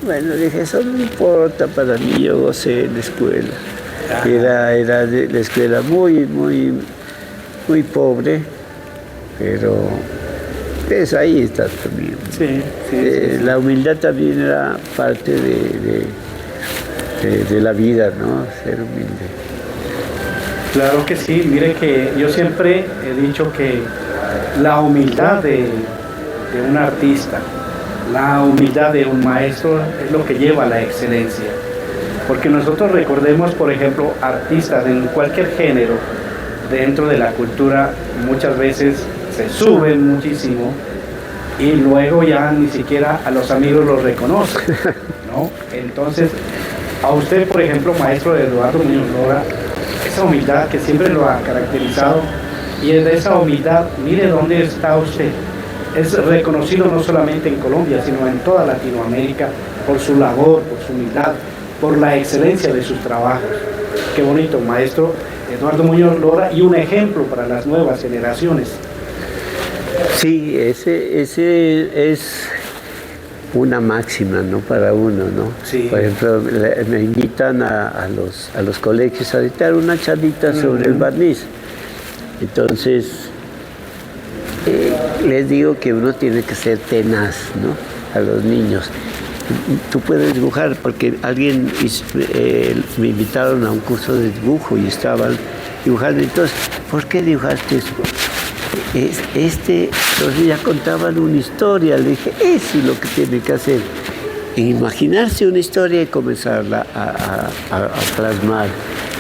bueno, dije, eso no importa para mí, yo gocé en la escuela. Era de la escuela muy pobre, pero pues ahí está también. La humildad también era parte de la vida, ¿no? Ser humilde. Claro que sí, mire que yo siempre he dicho que la humildad de un artista, la humildad de un maestro es lo que lleva a la excelencia. Porque nosotros recordemos, por ejemplo, artistas en cualquier género dentro de la cultura, muchas veces se suben muchísimo y luego ya ni siquiera a los amigos los reconocen, ¿no? Entonces, a usted, por ejemplo, maestro Eduardo Muñoz Lora, esa humildad que siempre lo ha caracterizado, y de esa humildad, mire dónde está usted. Es reconocido no solamente en Colombia, sino en toda Latinoamérica por su labor, por su humildad, por la excelencia de sus trabajos. Qué bonito, maestro Eduardo Muñoz Lora, y un ejemplo para las nuevas generaciones. Sí, ese es una máxima, ¿no? Para uno, ¿no? Sí. Por ejemplo, me invitan a los colegios a dictar una charlita sobre el barniz. Entonces, les digo que uno tiene que ser tenaz, ¿no? A los niños. Tú puedes dibujar, porque me invitaron a un curso de dibujo y estaban dibujando. Entonces, ¿por qué dibujaste eso? Entonces ya contaban una historia. Le dije, eso es lo que tiene que hacer. Imaginarse una historia y comenzarla a plasmar.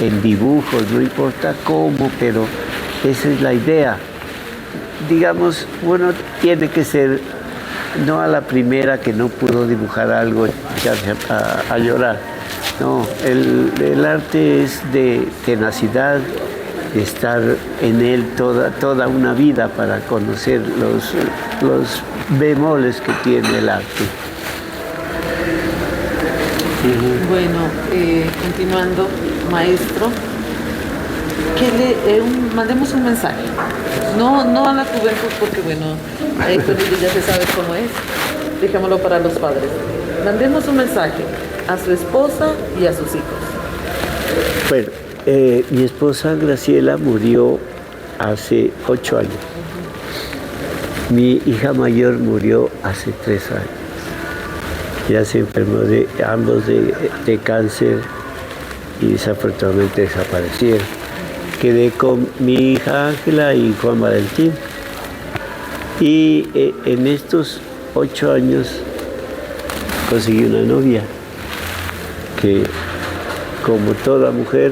en dibujos, no importa cómo, pero esa es la idea. Digamos, uno tiene que ser, no a la primera que no pudo dibujar algo, echarse a llorar. No, el arte es de tenacidad, de estar en él toda una vida para conocer los bemoles que tiene el arte. Bueno, continuando, maestro, mandemos un mensaje. No a la juventud, porque bueno, con ellos ya se sabe cómo es. Dejémoslo para los padres. Mandemos un mensaje a su esposa y a sus hijos. Bueno, mi esposa Graciela murió hace 8 años. Mi hija mayor murió hace 3 años. Ya se enfermó ambos de cáncer y desafortunadamente desaparecieron. Quedé con mi hija Ángela y Juan Valentín. Y en estos 8 años conseguí una novia que, como toda mujer,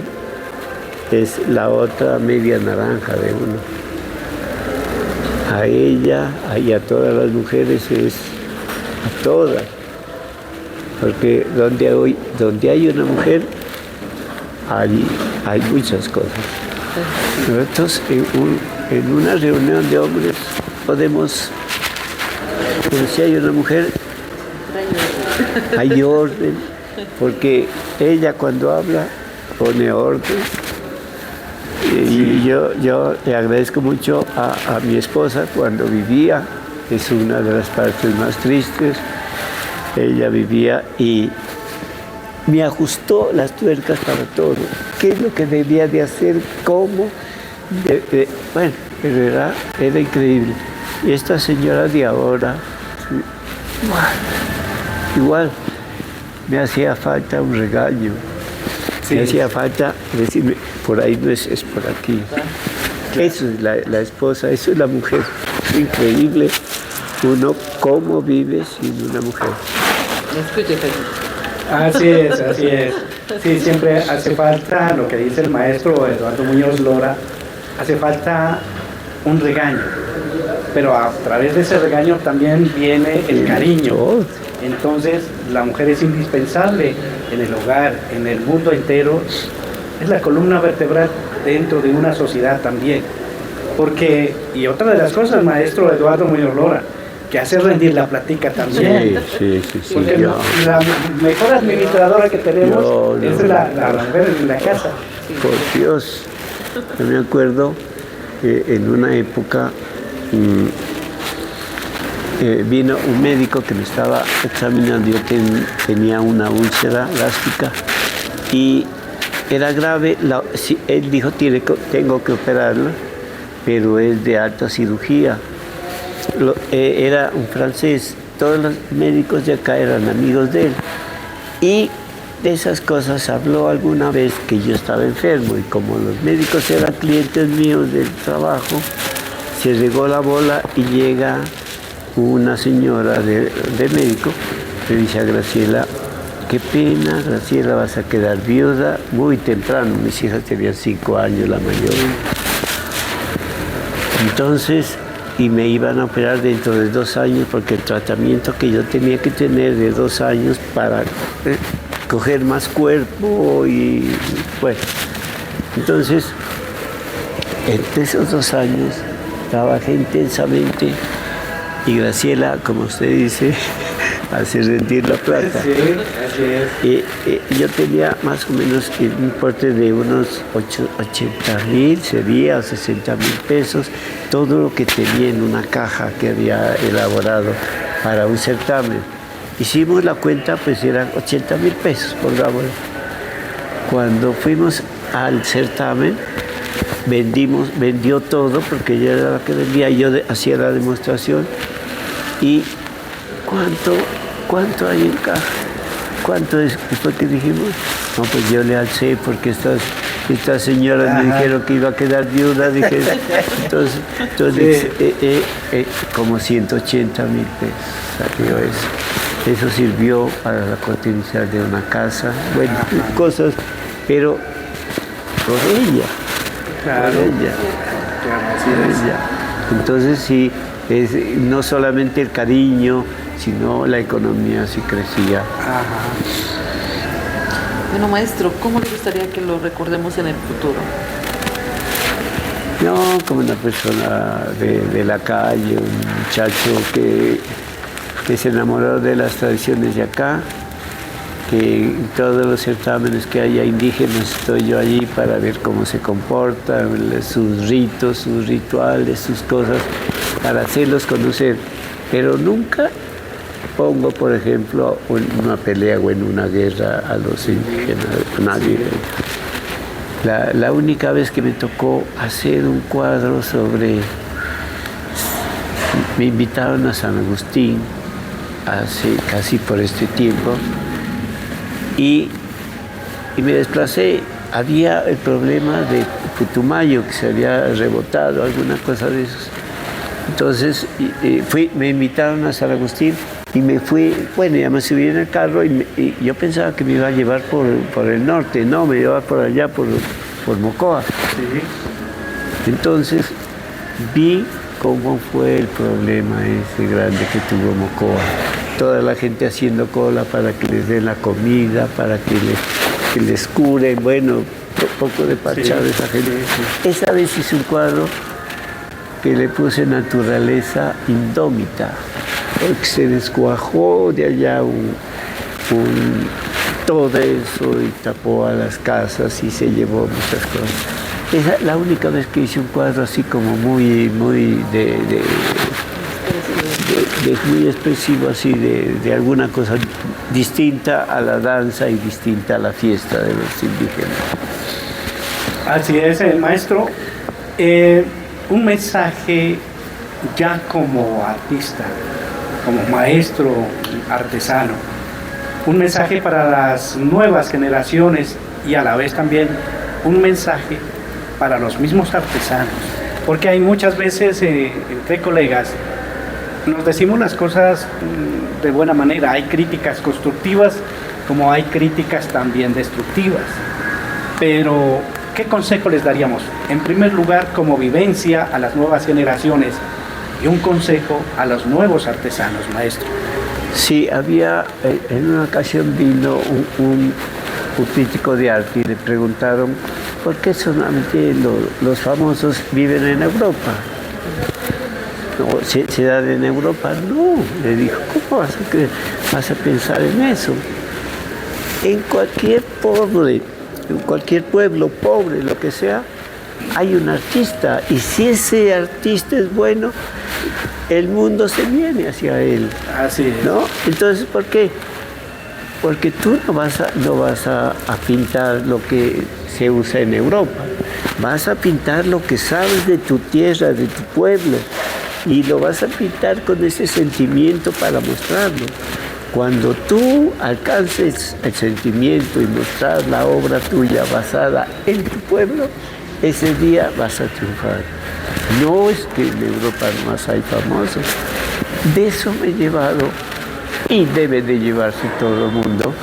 es la otra media naranja de uno. A ella y a todas las mujeres es a todas. Porque donde hay una mujer, hay muchas cosas. Nosotros en una reunión de hombres podemos, pero si hay una mujer, hay orden, porque ella cuando habla pone orden. Y yo le agradezco mucho a mi esposa cuando vivía, es una de las partes más tristes. Ella vivía y me ajustó las tuercas para todo. ¿Qué es lo que debía de hacer? ¿Cómo? Bueno, pero era increíble. Y esta señora de ahora, igual, me hacía falta un regaño. Sí. Me hacía falta decirme, por ahí no es por aquí. Claro. Eso es la esposa, eso es la mujer. Es increíble uno cómo vive sin una mujer. Escuche, Así es. Sí, siempre hace falta, lo que dice el maestro Eduardo Muñoz Lora, hace falta un regaño, pero a través de ese regaño también viene el cariño. Entonces, la mujer es indispensable en el hogar, en el mundo entero, es la columna vertebral dentro de una sociedad también. Porque, y otra de las cosas, maestro Eduardo Muñoz Lora, que hace rendir la plática también. Sí. Porque la mejor administradora que tenemos es la mujer en la casa. Por Dios, yo me acuerdo que en una época vino un médico que me estaba examinando. Yo tenía una úlcera gástrica y era grave. Él dijo, tengo que operarla, pero es de alta cirugía. Era un francés, todos los médicos de acá eran amigos de él. Y de esas cosas habló alguna vez que yo estaba enfermo, y como los médicos eran clientes míos del trabajo, se regó la bola y llega una señora de médico, le dice a Graciela, qué pena, Graciela, vas a quedar viuda muy temprano. Mis hijas tenían 5 años, la mayor. Entonces, y me iban a operar dentro de 2 años, porque el tratamiento que yo tenía que tener de 2 años para coger más cuerpo y bueno. Entonces, entre esos 2 años trabajé intensamente y Graciela, como usted dice, hace rendir la plata. Sí, así es. Yo tenía más o menos el importe de unos 80,000, sería, o 60,000 pesos, todo lo que tenía en una caja que había elaborado para un certamen. Hicimos la cuenta, pues eran 80,000 pesos, pongámoslo. Cuando fuimos al certamen, vendió todo, porque ella era la que vendía, yo hacía la demostración. ¿Y cuánto hay en caja? ¿Cuánto es? Después que dijimos, no, pues yo le alcé porque estas señoras me dijeron que iba a quedar viuda, dije, entonces como 180,000 pesos salió eso. Eso sirvió para la cotización de una casa, bueno, cosas, pero por ella. Claro. Por ella. Claro, así Por es. ella. Entonces sí, es no solamente el cariño, sino la economía sí crecía. Ajá. Bueno, maestro, ¿cómo le gustaría que lo recordemos en el futuro? No, como una persona de la calle, un muchacho que se enamoró de las tradiciones de acá, que en todos los certámenes que haya indígenas estoy yo allí para ver cómo se comportan, sus ritos, sus rituales, sus cosas, para hacerlos conocer. Pero nunca pongo, por ejemplo, en una pelea o en una guerra a los indígenas, a nadie. La única vez que me tocó hacer un cuadro sobre... Me invitaron a San Agustín hace casi por este tiempo y me desplacé. Había el problema de Putumayo, que se había rebotado, alguna cosa de esos. Entonces me invitaron a San Agustín y me fui, bueno, ya me subí en el carro y yo pensaba que me iba a llevar por el norte, no, me iba por allá, por Mocoa. Sí. Entonces vi cómo fue el problema ese grande que tuvo Mocoa. Toda la gente haciendo cola para que les den la comida, para que les curen, bueno, un poco de parchar esa gente. Esa vez hice un cuadro que le puse naturaleza indómita, porque se descuajó de allá todo eso y tapó a las casas y se llevó muchas cosas. Esa es la única vez que hice un cuadro así como muy muy expresivo, así de alguna cosa distinta a la danza y distinta a la fiesta de los indígenas. Así es, maestro. Un mensaje ya como artista, como maestro artesano, un mensaje para las nuevas generaciones y a la vez también un mensaje para los mismos artesanos, porque hay muchas veces entre colegas nos decimos las cosas de buena manera, hay críticas constructivas como hay críticas también destructivas, pero ¿qué consejo les daríamos? En primer lugar, como vivencia a las nuevas generaciones y un consejo a los nuevos artesanos, maestro. Sí, en una ocasión vino un crítico de arte y le preguntaron por qué solamente los famosos viven en Europa. No, ¿se dan en Europa? No, le dijo, ¿cómo vas a pensar en eso? En cualquier pueblo pobre, lo que sea, hay un artista y si ese artista es bueno, el mundo se viene hacia él. Así es. ¿No? Entonces, ¿por qué? Porque tú no vas a pintar lo que se usa en Europa. Vas a pintar lo que sabes de tu tierra, de tu pueblo. Y lo vas a pintar con ese sentimiento para mostrarlo. Cuando tú alcances el sentimiento y mostrar la obra tuya basada en tu pueblo, ese día vas a triunfar. No es que en Europa nomás hay famosos. De eso me he llevado y debe de llevarse todo el mundo.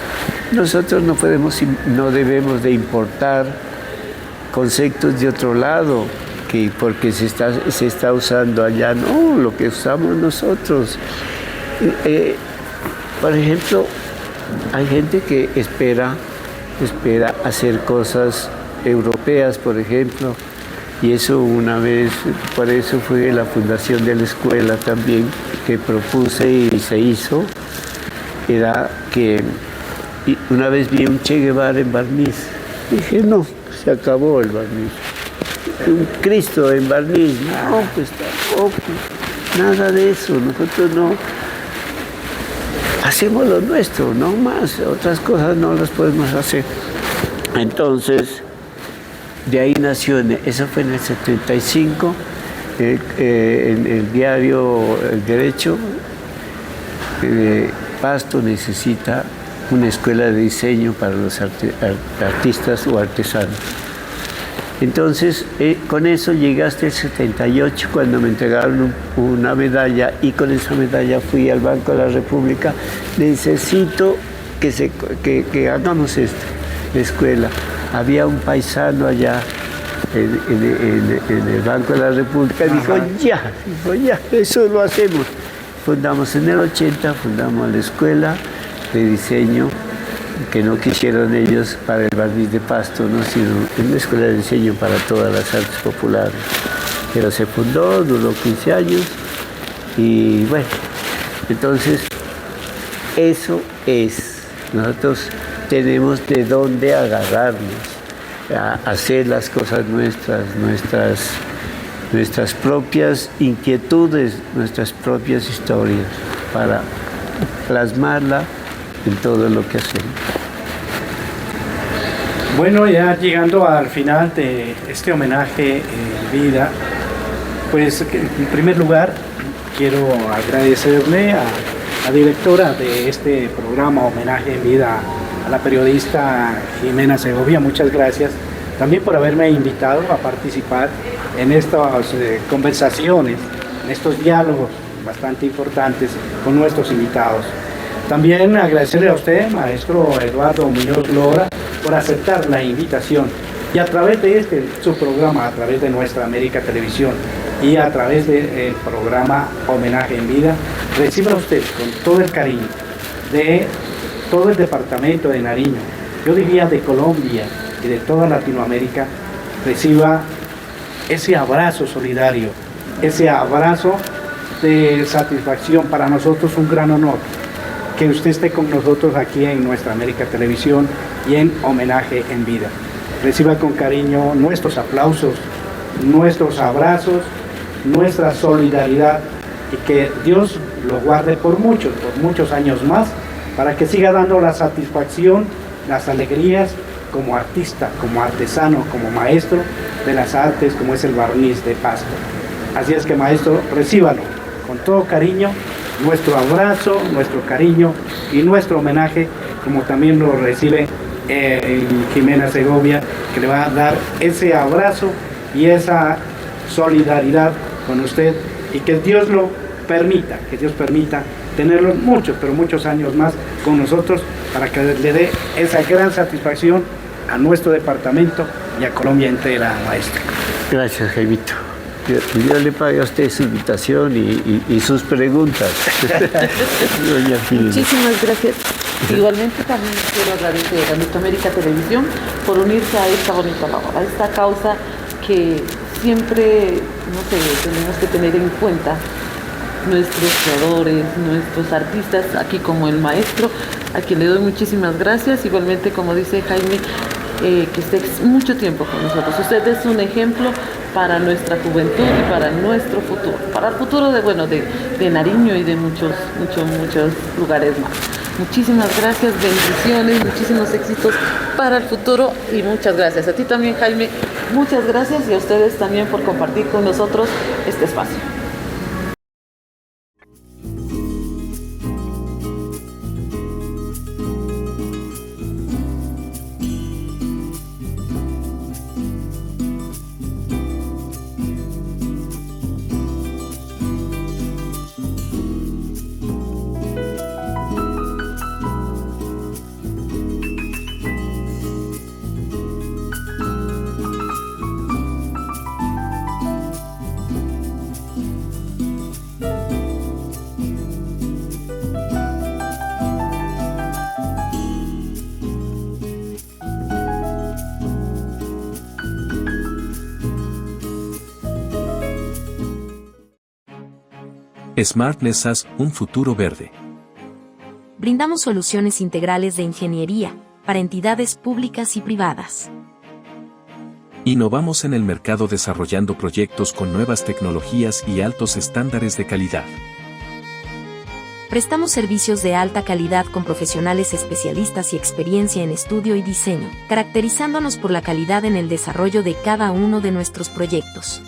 Nosotros no debemos de importar conceptos de otro lado, que porque se está usando allá, no, lo que usamos nosotros. Por ejemplo, hay gente que espera hacer cosas europeas, por ejemplo, y eso una vez, por eso fue la fundación de la escuela también, que propuse y se hizo, era que una vez vi un Che Guevara en barniz, dije, no, se acabó el barniz. Un Cristo en barniz, no, pues tampoco, nada de eso, nosotros no hacemos lo nuestro, no más, otras cosas no las podemos hacer. Entonces, de ahí nació, eso fue en el 75, en el diario El Derecho, Pasto necesita una escuela de diseño para los artistas o artesanos. Entonces, con eso llegué hasta el 78, cuando me entregaron una medalla, y con esa medalla fui al Banco de la República. Necesito que hagamos esto, la escuela. había un paisano allá en el Banco de la República, dijo ya, eso lo hacemos. Fundamos en el 80, fundamos la escuela de diseño, que no quisieron ellos para el barniz de Pasto, ¿no? Sino una escuela de diseño para todas las artes populares. Pero se fundó, duró 15 años y bueno, entonces eso es, nosotros tenemos de dónde agarrarnos a hacer las cosas nuestras propias inquietudes, nuestras propias historias, para plasmarla en todo lo que hacemos. Bueno, ya llegando al final de este homenaje en vida, pues en primer lugar quiero agradecerle a la directora de este programa Homenaje en Vida, a la periodista Jimena Segovia. Muchas gracias también por haberme invitado a participar en estas conversaciones, en estos diálogos bastante importantes con nuestros invitados. También agradecerle a usted, maestro Eduardo Muñoz Lora, por aceptar la invitación y a través de su programa, a través de Nuestra América Televisión y a través del programa Homenaje en Vida, reciba usted con todo el cariño de todo el departamento de Nariño, yo diría de Colombia y de toda Latinoamérica, reciba ese abrazo solidario, ese abrazo de satisfacción. Para nosotros un gran honor que usted esté con nosotros aquí en Nuestra América Televisión y en Homenaje en Vida. Reciba con cariño nuestros aplausos, nuestros abrazos, nuestra solidaridad, y que Dios lo guarde por muchos años más, para que siga dando la satisfacción, las alegrías como artista, como artesano, como maestro de las artes, como es el barniz de Pasto. Así es que, maestro, recíbalo con todo cariño, nuestro abrazo, nuestro cariño y nuestro homenaje, como también lo recibe Jimena Segovia, que le va a dar ese abrazo y esa solidaridad con usted, y que Dios lo permita, tenerlos muchos años más con nosotros, para que le dé esa gran satisfacción a nuestro departamento y a Colombia entera, maestro. Gracias, Jaimito. Yo le pague a usted su invitación y sus preguntas. Muchísimas gracias. Igualmente también quiero agradecer a Nuestra América Televisión por unirse a esta bonita labor, a esta causa que siempre, tenemos que tener en cuenta nuestros creadores, nuestros artistas, aquí como el maestro, a quien le doy muchísimas gracias. Igualmente, como dice Jaime, que esté mucho tiempo con nosotros. Usted es un ejemplo para nuestra juventud y para nuestro futuro, para el futuro de Nariño y de muchos lugares más. Muchísimas gracias, bendiciones, muchísimos éxitos para el futuro y muchas gracias. A ti también, Jaime, muchas gracias, y a ustedes también por compartir con nosotros este espacio. Smartness as un futuro verde. Brindamos soluciones integrales de ingeniería para entidades públicas y privadas. Innovamos en el mercado desarrollando proyectos con nuevas tecnologías y altos estándares de calidad. Prestamos servicios de alta calidad con profesionales especialistas y experiencia en estudio y diseño, caracterizándonos por la calidad en el desarrollo de cada uno de nuestros proyectos.